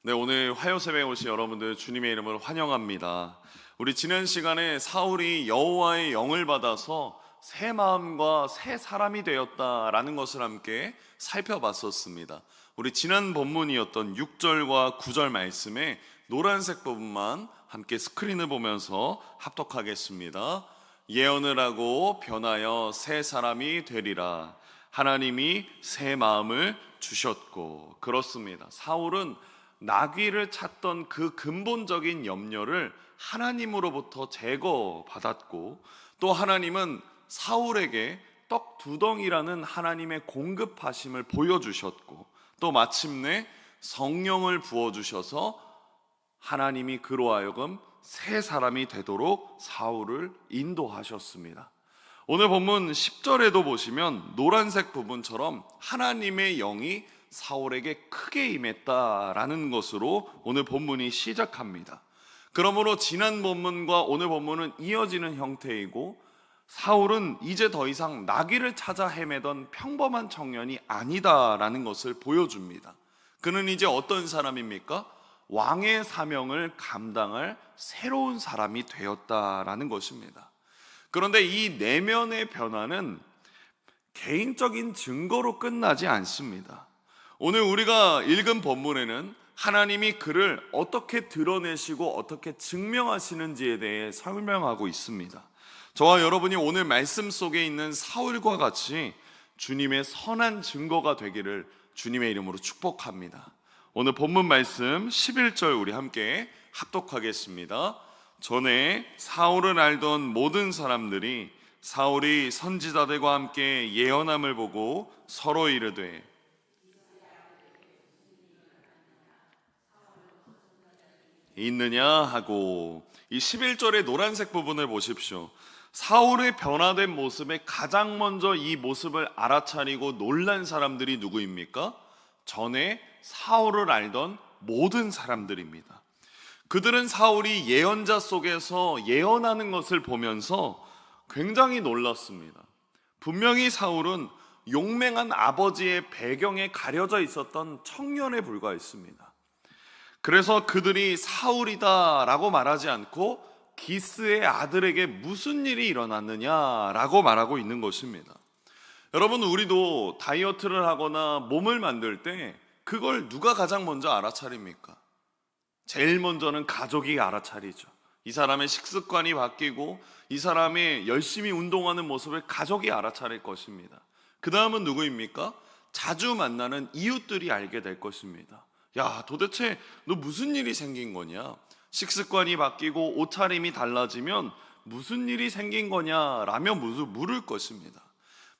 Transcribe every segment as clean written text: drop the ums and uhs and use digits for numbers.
네, 오늘 화요새벽에 오신 여러분들 주님의 이름으로 환영합니다. 우리 지난 시간에 사울이 여호와의 영을 받아서 새 마음과 새 사람이 되었다라는 것을 함께 살펴봤었습니다. 우리 지난 본문이었던 6절과 9절 말씀에 노란색 부분만 함께 스크린을 보면서 합독하겠습니다. 예언을 하고 변하여 새 사람이 되리라. 하나님이 새 마음을 주셨고. 그렇습니다. 사울은 나귀를 찾던 그 근본적인 염려를 하나님으로부터 제거받았고, 또 하나님은 사울에게 떡 두 덩이라는 하나님의 공급하심을 보여주셨고, 또 마침내 성령을 부어주셔서 하나님이 그로 하여금 새 사람이 되도록 사울을 인도하셨습니다. 오늘 본문 10절에도 보시면 노란색 부분처럼 하나님의 영이 사울에게 크게 임했다라는 것으로 오늘 본문이 시작합니다. 그러므로 지난 본문과 오늘 본문은 이어지는 형태이고, 사울은 이제 더 이상 나귀를 찾아 헤매던 평범한 청년이 아니다라는 것을 보여줍니다. 그는 이제 어떤 사람입니까? 왕의 사명을 감당할 새로운 사람이 되었다라는 것입니다. 그런데 이 내면의 변화는 개인적인 증거로 끝나지 않습니다. 오늘 우리가 읽은 본문에는 하나님이 그를 어떻게 드러내시고 어떻게 증명하시는지에 대해 설명하고 있습니다. 저와 여러분이 오늘 말씀 속에 있는 사울과 같이 주님의 선한 증거가 되기를 주님의 이름으로 축복합니다. 오늘 본문 말씀 11절 우리 함께 합독하겠습니다. 전에 사울을 알던 모든 사람들이 사울이 선지자들과 함께 예언함을 보고 서로 이르되 있느냐 하고, 이 11절의 노란색 부분을 보십시오. 사울의 변화된 모습에 가장 먼저 이 모습을 알아차리고 놀란 사람들이 누구입니까? 전에 사울을 알던 모든 사람들입니다. 그들은 사울이 예언자 속에서 예언하는 것을 보면서 굉장히 놀랐습니다. 분명히 사울은 용맹한 아버지의 배경에 가려져 있었던 청년에 불과했습니다. 그래서 그들이 사울이다 라고 말하지 않고 기스의 아들에게 무슨 일이 일어났느냐라고 말하고 있는 것입니다. 여러분, 우리도 다이어트를 하거나 몸을 만들 때 그걸 누가 가장 먼저 알아차립니까? 제일 먼저는 가족이 알아차리죠. 이 사람의 식습관이 바뀌고 이 사람이 열심히 운동하는 모습을 가족이 알아차릴 것입니다. 그 다음은 누구입니까? 자주 만나는 이웃들이 알게 될 것입니다. 야, 도대체 너 무슨 일이 생긴 거냐? 식습관이 바뀌고 옷차림이 달라지면 무슨 일이 생긴 거냐라며 물을 것입니다.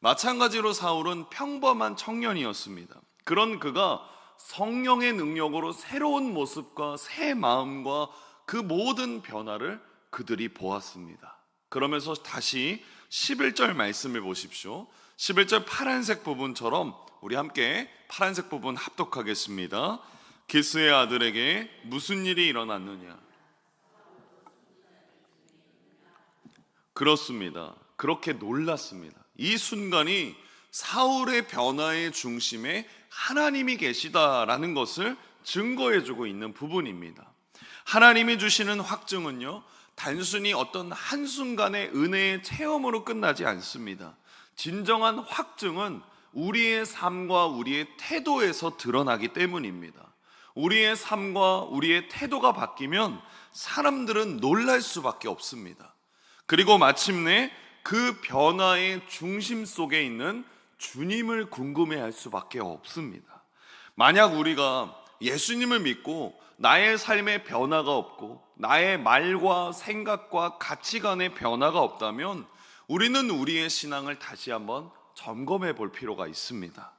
마찬가지로 사울은 평범한 청년이었습니다. 그런 그가 성령의 능력으로 새로운 모습과 새 마음과 그 모든 변화를 그들이 보았습니다. 그러면서 다시 11절 말씀을 보십시오. 11절 파란색 부분처럼 우리 함께 파란색 부분 합독하겠습니다. 기스의 아들에게 무슨 일이 일어났느냐? 그렇습니다. 그렇게 놀랐습니다. 이 순간이 사울의 변화의 중심에 하나님이 계시다라는 것을 증거해주고 있는 부분입니다. 하나님이 주시는 확증은요, 단순히 어떤 한순간의 은혜의 체험으로 끝나지 않습니다. 진정한 확증은 우리의 삶과 우리의 태도에서 드러나기 때문입니다. 우리의 삶과 우리의 태도가 바뀌면 사람들은 놀랄 수밖에 없습니다. 그리고 마침내 그 변화의 중심 속에 있는 주님을 궁금해할 수밖에 없습니다. 만약 우리가 예수님을 믿고 나의 삶에 변화가 없고 나의 말과 생각과 가치관의 변화가 없다면 우리는 우리의 신앙을 다시 한번 점검해 볼 필요가 있습니다.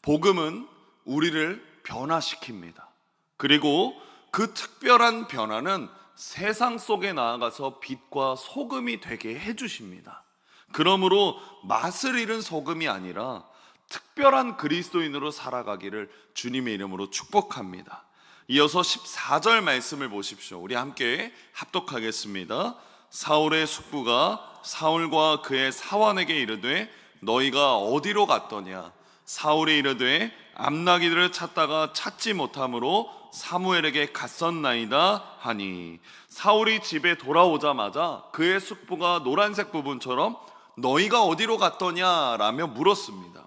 복음은 우리를 변화시킵니다. 그리고 그 특별한 변화는 세상 속에 나아가서 빛과 소금이 되게 해주십니다. 그러므로 맛을 잃은 소금이 아니라 특별한 그리스도인으로 살아가기를 주님의 이름으로 축복합니다. 이어서 14절 말씀을 보십시오. 우리 함께 합독하겠습니다. 사울의 숙부가 사울과 그의 사환에게 이르되 너희가 어디로 갔더냐? 사울이 이르되 암나기들을 찾다가 찾지 못함으로 사무엘에게 갔었나이다 하니, 사울이 집에 돌아오자마자 그의 숙부가 노란색 부분처럼 너희가 어디로 갔더냐 라며 물었습니다.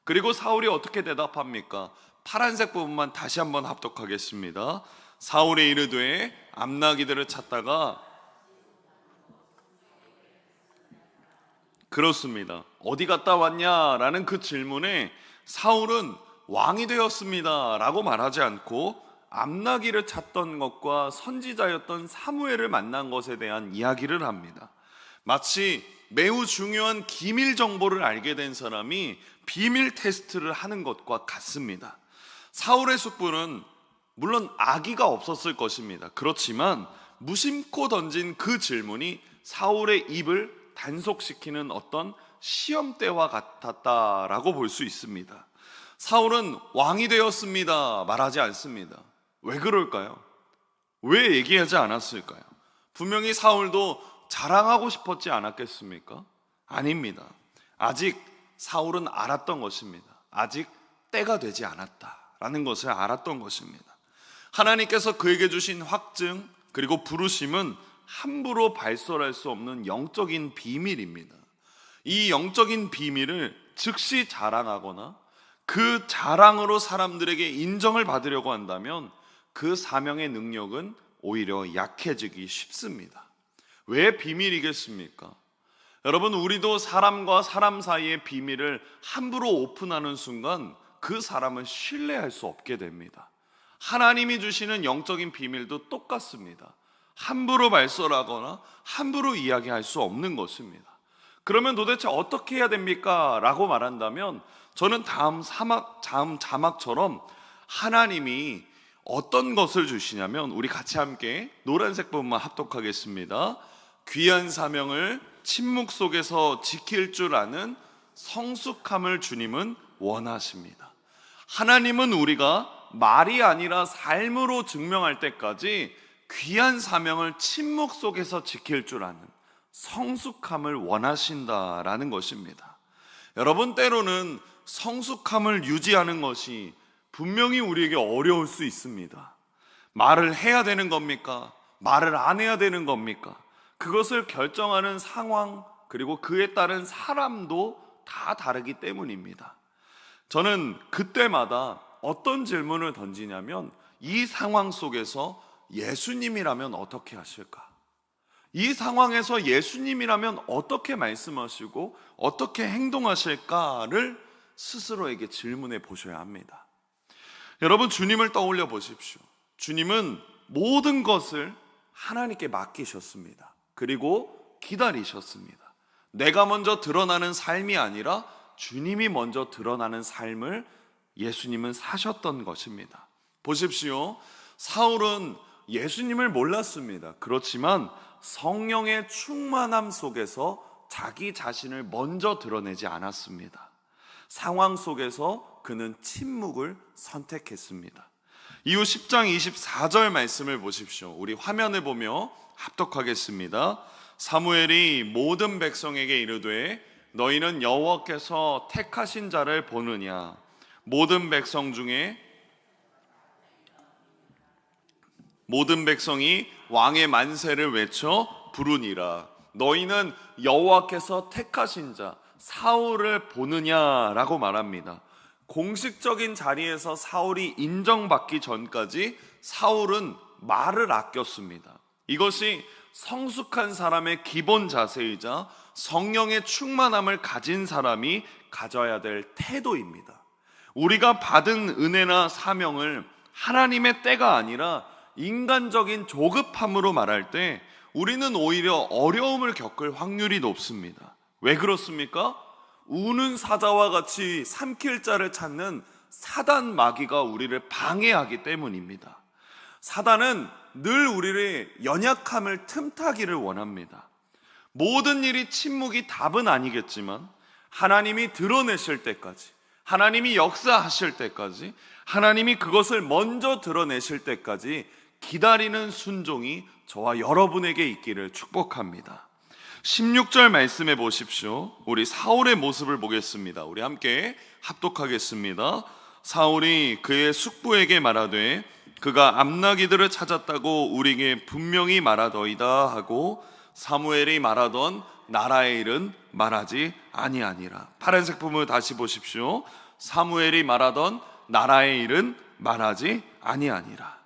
그리고 사울이 어떻게 대답합니까? 파란색 부분만 다시 한번 합독하겠습니다. 사울이 이르되 암나기들을 찾다가, 그렇습니다. 어디 갔다 왔냐라는 그 질문에 사울은 왕이 되었습니다 라고 말하지 않고 암나기를 찾던 것과 선지자였던 사무엘을 만난 것에 대한 이야기를 합니다. 마치 매우 중요한 기밀 정보를 알게 된 사람이 비밀 테스트를 하는 것과 같습니다. 사울의 숙부는 물론 악의가 없었을 것입니다. 그렇지만 무심코 던진 그 질문이 사울의 입을 단속시키는 어떤 시험대와 같았다라고 볼 수 있습니다. 사울은 왕이 되었습니다 말하지 않습니다. 왜 그럴까요? 왜 얘기하지 않았을까요? 분명히 사울도 자랑하고 싶었지 않았겠습니까? 아닙니다. 아직 사울은 알았던 것입니다. 아직 때가 되지 않았다라는 것을 알았던 것입니다. 하나님께서 그에게 주신 확증 그리고 부르심은 함부로 발설할 수 없는 영적인 비밀입니다. 이 영적인 비밀을 즉시 자랑하거나 그 자랑으로 사람들에게 인정을 받으려고 한다면 그 사명의 능력은 오히려 약해지기 쉽습니다. 왜 비밀이겠습니까? 여러분, 우리도 사람과 사람 사이의 비밀을 함부로 오픈하는 순간 그 사람은 신뢰할 수 없게 됩니다. 하나님이 주시는 영적인 비밀도 똑같습니다. 함부로 발설하거나 함부로 이야기할 수 없는 것입니다. 그러면 도대체 어떻게 해야 됩니까? 라고 말한다면 저는 다음 자막처럼 하나님이 어떤 것을 주시냐면, 우리 같이 함께 노란색 부분만 합독하겠습니다. 귀한 사명을 침묵 속에서 지킬 줄 아는 성숙함을 주님은 원하십니다. 하나님은 우리가 말이 아니라 삶으로 증명할 때까지 귀한 사명을 침묵 속에서 지킬 줄 아는 성숙함을 원하신다라는 것입니다. 여러분, 때로는 성숙함을 유지하는 것이 분명히 우리에게 어려울 수 있습니다. 말을 해야 되는 겁니까? 말을 안 해야 되는 겁니까? 그것을 결정하는 상황 그리고 그에 따른 사람도 다 다르기 때문입니다. 저는 그때마다 어떤 질문을 던지냐면, 이 상황 속에서 예수님이라면 어떻게 하실까? 이 상황에서 예수님이라면 어떻게 말씀하시고 어떻게 행동하실까를 스스로에게 질문해 보셔야 합니다. 여러분, 주님을 떠올려 보십시오. 주님은 모든 것을 하나님께 맡기셨습니다. 그리고 기다리셨습니다. 내가 먼저 드러나는 삶이 아니라 주님이 먼저 드러나는 삶을 예수님은 사셨던 것입니다. 보십시오. 사울은 예수님을 몰랐습니다. 그렇지만 성령의 충만함 속에서 자기 자신을 먼저 드러내지 않았습니다. 상황 속에서 그는 침묵을 선택했습니다. 이후 10장 24절 말씀을 보십시오. 우리 화면을 보며 합독하겠습니다. 사무엘이 모든 백성에게 이르되 너희는 여호와께서 택하신 자를 보느냐? 모든 백성 중에 모든 백성이 왕의 만세를 외쳐 부르니라. 너희는 여호와께서 택하신 자 사울을 보느냐라고 말합니다. 공식적인 자리에서 사울이 인정받기 전까지 사울은 말을 아꼈습니다. 이것이 성숙한 사람의 기본 자세이자 성령의 충만함을 가진 사람이 가져야 될 태도입니다. 우리가 받은 은혜나 사명을 하나님의 때가 아니라 인간적인 조급함으로 말할 때 우리는 오히려 어려움을 겪을 확률이 높습니다. 왜 그렇습니까? 우는 사자와 같이 삼킬 자를 찾는 사단 마귀가 우리를 방해하기 때문입니다. 사단은 늘 우리의 연약함을 틈타기를 원합니다. 모든 일이 침묵이 답은 아니겠지만 하나님이 드러내실 때까지, 하나님이 역사하실 때까지, 하나님이 그것을 먼저 드러내실 때까지 기다리는 순종이 저와 여러분에게 있기를 축복합니다. 16절 말씀해 보십시오. 우리 사울의 모습을 보겠습니다. 우리 함께 합독하겠습니다. 사울이 그의 숙부에게 말하되 그가 암나기들을 찾았다고 우리에게 분명히 말하더이다 하고 사무엘이 말하던 나라의 일은 말하지 아니하니라. 파란색 부분 다시 보십시오. 사무엘이 말하던 나라의 일은 말하지 아니하니라.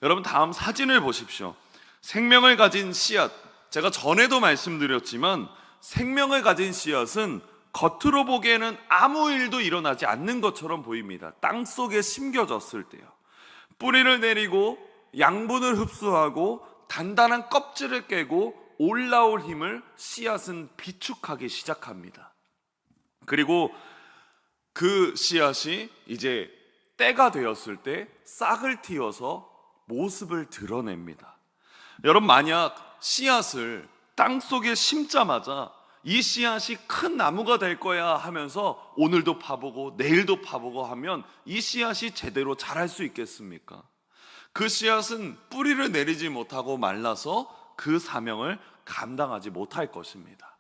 여러분, 다음 사진을 보십시오. 생명을 가진 씨앗, 제가 전에도 말씀드렸지만 생명을 가진 씨앗은 겉으로 보기에는 아무 일도 일어나지 않는 것처럼 보입니다. 땅속에 심겨졌을 때요, 뿌리를 내리고 양분을 흡수하고 단단한 껍질을 깨고 올라올 힘을 씨앗은 비축하기 시작합니다. 그리고 그 씨앗이 이제 때가 되었을 때 싹을 틔워서 모습을 드러냅니다. 여러분, 만약 씨앗을 땅속에 심자마자 이 씨앗이 큰 나무가 될 거야 하면서 오늘도 파보고 내일도 파보고 하면 이 씨앗이 제대로 자랄 수 있겠습니까? 그 씨앗은 뿌리를 내리지 못하고 말라서 그 사명을 감당하지 못할 것입니다.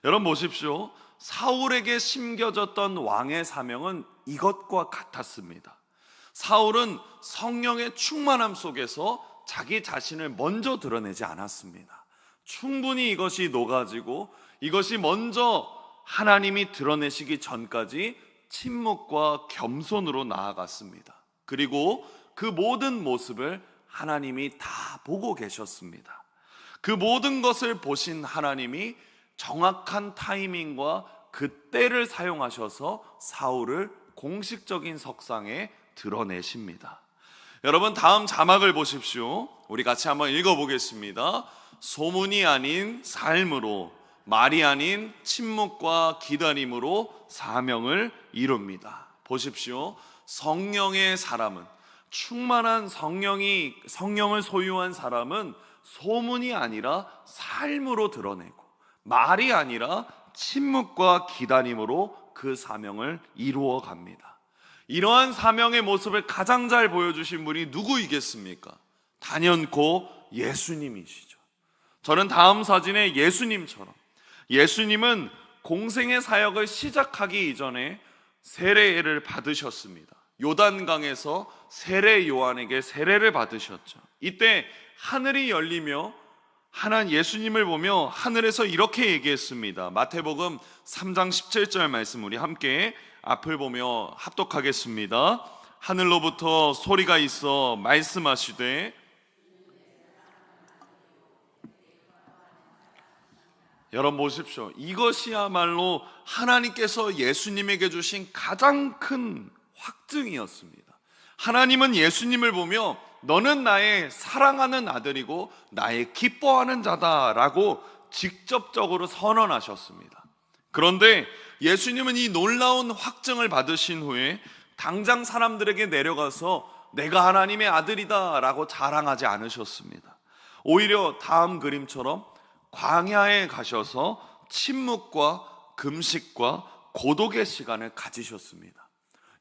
여러분 보십시오. 사울에게 심겨졌던 왕의 사명은 이것과 같았습니다. 사울은 성령의 충만함 속에서 자기 자신을 먼저 드러내지 않았습니다. 충분히 이것이 녹아지고 이것이 먼저 하나님이 드러내시기 전까지 침묵과 겸손으로 나아갔습니다. 그리고 그 모든 모습을 하나님이 다 보고 계셨습니다. 그 모든 것을 보신 하나님이 정확한 타이밍과 그 때를 사용하셔서 사울을 공식적인 석상에 드러내십니다. 여러분, 다음 자막을 보십시오. 우리 같이 한번 읽어보겠습니다. 소문이 아닌 삶으로, 말이 아닌 침묵과 기다림으로 사명을 이룹니다. 보십시오. 성령의 사람은, 충만한 성령을 소유한 사람은 소문이 아니라 삶으로 드러내고, 말이 아니라 침묵과 기다림으로 그 사명을 이루어 갑니다. 이러한 사명의 모습을 가장 잘 보여주신 분이 누구이겠습니까? 단연코 예수님이시죠. 저는 다음 사진에 예수님은 공생의 사역을 시작하기 이전에 세례를 받으셨습니다. 요단강에서 세례 요한에게 세례를 받으셨죠. 이때 하늘이 열리며 예수님을 보며 하늘에서 이렇게 얘기했습니다. 마태복음 3장 17절 말씀 우리 함께 앞을 보며 합독하겠습니다. 하늘로부터 소리가 있어 말씀하시되, 여러분 보십시오. 이것이야말로 하나님께서 예수님에게 주신 가장 큰 확증이었습니다. 하나님은 예수님을 보며 너는 나의 사랑하는 아들이고 나의 기뻐하는 자다라고 직접적으로 선언하셨습니다. 그런데 예수님은 이 놀라운 확증을 받으신 후에 당장 사람들에게 내려가서 내가 하나님의 아들이다 라고 자랑하지 않으셨습니다. 오히려 다음 그림처럼 광야에 가셔서 침묵과 금식과 고독의 시간을 가지셨습니다.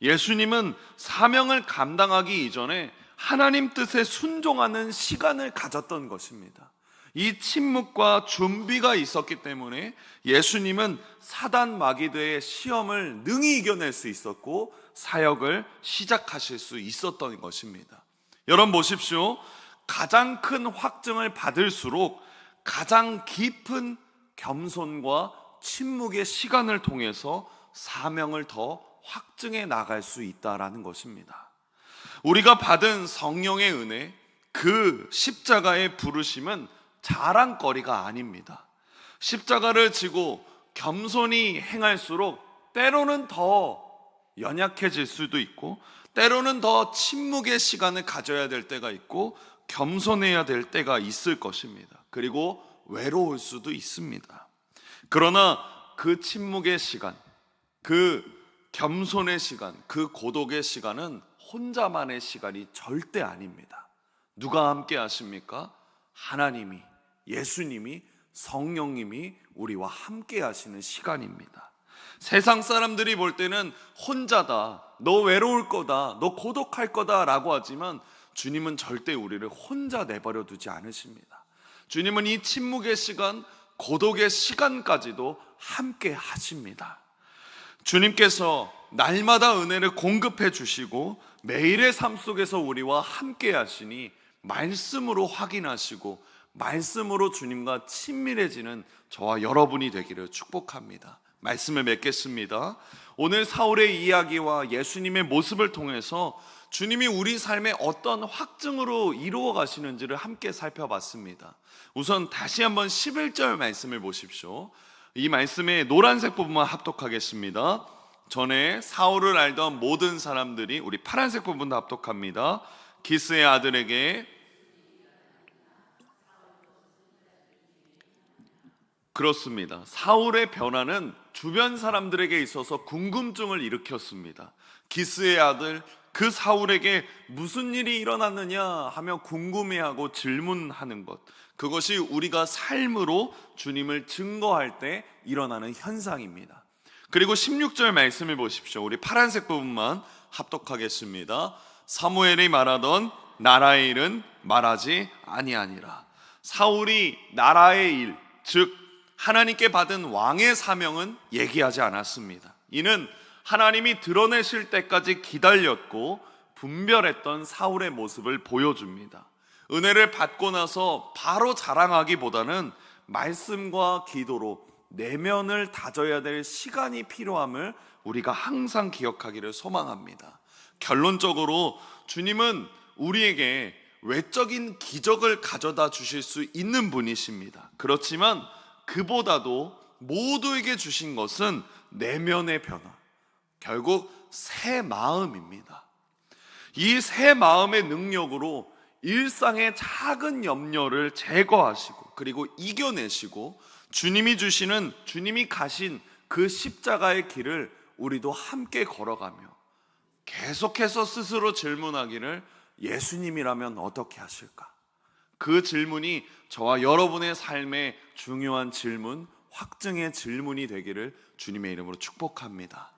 예수님은 사명을 감당하기 이전에 하나님 뜻에 순종하는 시간을 가졌던 것입니다. 이 침묵과 준비가 있었기 때문에 예수님은 사단 마귀들의 시험을 능히 이겨낼 수 있었고 사역을 시작하실 수 있었던 것입니다. 여러분 보십시오. 가장 큰 확증을 받을수록 가장 깊은 겸손과 침묵의 시간을 통해서 사명을 더 확증해 나갈 수 있다라는 것입니다. 우리가 받은 성령의 은혜, 그 십자가의 부르심은 자랑거리가 아닙니다. 십자가를 지고 겸손히 행할수록 때로는 더 연약해질 수도 있고 때로는 더 침묵의 시간을 가져야 될 때가 있고 겸손해야 될 때가 있을 것입니다. 그리고 외로울 수도 있습니다. 그러나 그 침묵의 시간, 그 겸손의 시간, 그 고독의 시간은 혼자만의 시간이 절대 아닙니다. 누가 함께 하십니까? 하나님이, 예수님이, 성령님이 우리와 함께 하시는 시간입니다. 세상 사람들이 볼 때는 혼자다, 너 외로울 거다, 너 고독할 거다 라고 하지만 주님은 절대 우리를 혼자 내버려 두지 않으십니다. 주님은 이 침묵의 시간, 고독의 시간까지도 함께 하십니다. 주님께서 날마다 은혜를 공급해 주시고 매일의 삶 속에서 우리와 함께 하시니 말씀으로 확인하시고 말씀으로 주님과 친밀해지는 저와 여러분이 되기를 축복합니다. 말씀을 맺겠습니다. 오늘 사울의 이야기와 예수님의 모습을 통해서 주님이 우리 삶에 어떤 확증으로 이루어 가시는지를 함께 살펴봤습니다. 우선 다시 한번 11절 말씀을 보십시오. 이 말씀에 노란색 부분만 합독하겠습니다. 전에 사울을 알던 모든 사람들이, 우리 파란색 부분도 합독합니다. 기스의 아들에게, 그렇습니다. 사울의 변화는 주변 사람들에게 있어서 궁금증을 일으켰습니다. 기스의 아들 그 사울에게 무슨 일이 일어났느냐 하며 궁금해하고 질문하는 것, 그것이 우리가 삶으로 주님을 증거할 때 일어나는 현상입니다. 그리고 16절 말씀을 보십시오. 우리 파란색 부분만 합독하겠습니다. 사무엘이 말하던 나라의 일은 말하지 아니하니라. 사울이 나라의 일, 즉 하나님께 받은 왕의 사명은 얘기하지 않았습니다. 이는 하나님이 드러내실 때까지 기다렸고 분별했던 사울의 모습을 보여줍니다. 은혜를 받고 나서 바로 자랑하기보다는 말씀과 기도로 내면을 다져야 될 시간이 필요함을 우리가 항상 기억하기를 소망합니다. 결론적으로 주님은 우리에게 외적인 기적을 가져다 주실 수 있는 분이십니다. 그렇지만 그보다도 모두에게 주신 것은 내면의 변화, 결국 새 마음입니다. 이 새 마음의 능력으로 일상의 작은 염려를 제거하시고 그리고 이겨내시고 주님이 주시는, 주님이 가신 그 십자가의 길을 우리도 함께 걸어가며 계속해서 스스로 질문하기를, 예수님이라면 어떻게 하실까? 그 질문이 저와 여러분의 삶의 중요한 질문, 확증의 질문이 되기를 주님의 이름으로 축복합니다.